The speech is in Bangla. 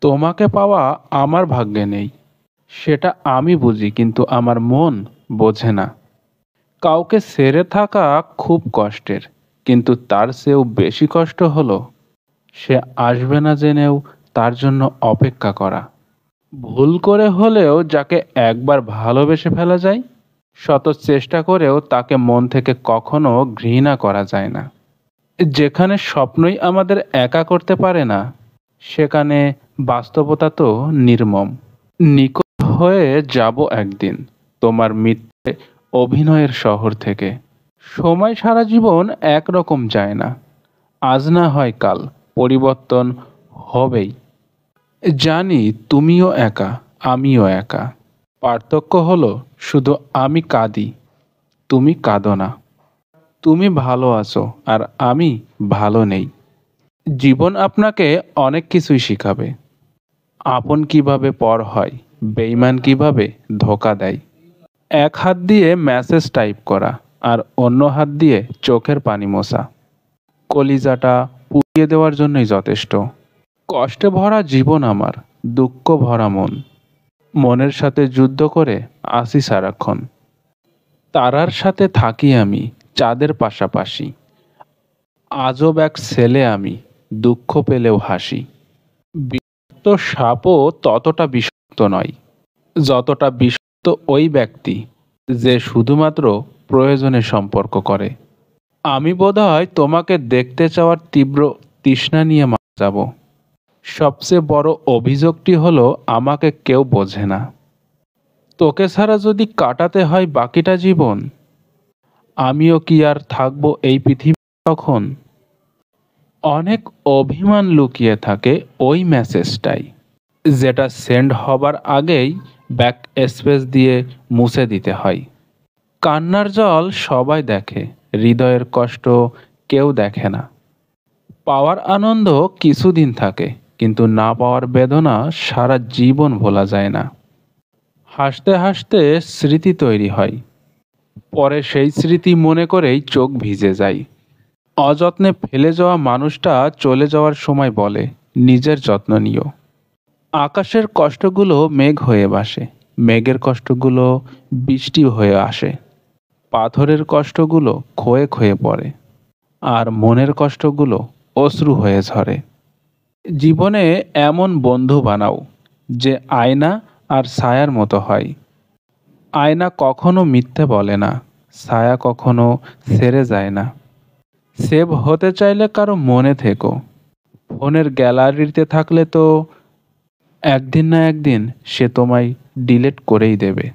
তোমাকে পাওয়া আমার ভাগ্যে নেই, সেটা আমি বুঝি, কিন্তু আমার মন বোঝে না। কাউকে ছেড়ে থাকা খুব কষ্টের, কিন্তু তার চেয়েও বেশি কষ্ট হলো সে আসবে না জেনেও তার জন্য অপেক্ষা করা। ভুল করে হলেও যাকে একবার ভালোবেসে ফেলা যায়, শত চেষ্টা করেও তাকে মন থেকে কখনো ঘৃণা করা যায় না। যেখানে স্বপ্নই আমাদের একা করতে পারে না, সেখানে বাস্তবতা তো নির্মম। নিকট হয়ে যাব একদিন তোমার মিথ্যে অভিনয়ের শহর থেকে। সময় সারা জীবন একরকম যায় না, আজ না হয় কাল পরিবর্তন হবেই। জানি তুমিও একা, আমিও একা। পার্থক্য হলো শুধু আমি কাঁদি, তুমি কাঁদো না। তুমি ভালো আছো আর আমি ভালো নেই। জীবন আপনাকে অনেক কিছুই শিখাবে। আপন কিভাবে পর হয়, বেঈমান কিভাবে ধোকা দেয়। এক হাত দিয়ে মেসেজ টাইপ করা আর অন্য হাত দিয়ে চোখের পানি মোছা কলিজাটা পুড়িয়ে দেওয়ার জন্যই যথেষ্ট। কষ্টে ভরা জীবন আমার, দুঃখ ভরা মন, মনের সাথে যুদ্ধ করে আসি সারাক্ষণ। তারার সাথে থাকি আমি, চাঁদের পাশাপাশি। আজব এক ছেলে আমি, দুঃখ পেলেও হাসি। বিষাক্ত সাপও ততটা বিষাক্ত নয় যতটা বিষাক্ত ওই ব্যক্তি যে শুধুমাত্র প্রয়োজনে সম্পর্ক করে। আমি বোধহয় তোমাকে দেখতে চাওয়ার তীব্র তৃষ্ণা নিয়ে মারা যাব। সবচেয়ে বড় অভিযোগটি হলো আমাকে কেউ বোঝে না। তোকে ছাড়া যদি কাটাতে হয় বাকিটা জীবন, আমিও কি আর থাকবো এই পৃথিবী তখন? অনেক অভিমান লুকিয়ে থাকে ওই মেসেজটাই, যেটা সেন্ড হবার আগেই ব্যাক স্পেস দিয়ে মুছে দিতে হয়। কান্নার জল সবাই দেখে, হৃদয়ের কষ্ট কেউ দেখে না। পাওয়ার আনন্দ কিছুদিন থাকে, কিন্তু না পাওয়ার বেদনা সারা জীবন ভোলা যায় না। হাসতে হাসতে স্মৃতি তৈরি হয়, পরে সেই স্মৃতি মনে করেই চোখ ভিজে যায়। অযত্নে ফেলে যাওয়া মানুষটা চলে যাওয়ার সময় বলে, নিজের যত্ন নিও। আকাশের কষ্টগুলো মেঘ হয়ে ভাসে, মেঘের কষ্টগুলো বৃষ্টি হয়ে আসে। পাথরের কষ্টগুলো ক্ষয়ে ক্ষয়ে পড়ে, আর মনের কষ্টগুলো অশ্রু হয়ে ঝরে। জীবনে এমন বন্ধু বানাও যে আয়না আর ছায়ার মতো হয়। আয়না কখনো মিথ্যে বলে না, ছায়া কখনো ছেড়ে যায় না। সেভ হতে চাইলে কারো মনে থেকো, ফোনের গ্যালারিতে থাকলে তো একদিন না একদিন সে তোমায় ডিলিট করেই দেবে।